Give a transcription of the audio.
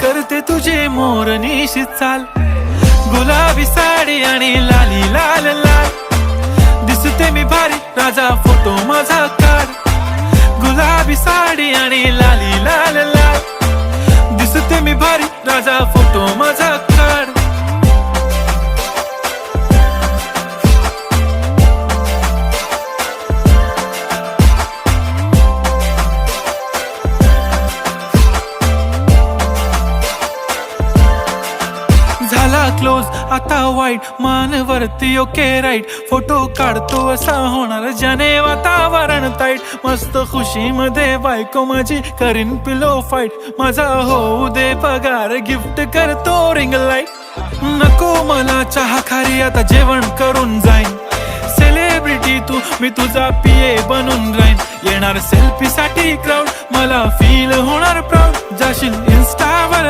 करते तुझे मोरनीशी चाल, गुलाबी साडी आणि लाली लाल लाल, दिसते मी भारी राजा फोटो माझा काढ, गुलाबी साडी आणि लाली लाल लाल, दिसते मी भारी राजा फोटो माझा काढ. झाला क्लोज आता वाईट, मानवरती ओके राईट, फोटो काढतो असा होणार ज्याने वातावरण ताईट, मस्त खुशी मध्ये बायको माझी करीन पिलो फाईट, माझा होऊ दे पगार गिफ्ट करतो रिंग लाईट, नको मला चहा खारी आता जेवण करून जाईन, सेलिब्रिटी तू मी तुझा पिये बनून राहीन, येणार सेल्फी साठी क्राऊड मला फील होणार प्राऊड, जाशील इन्स्टावर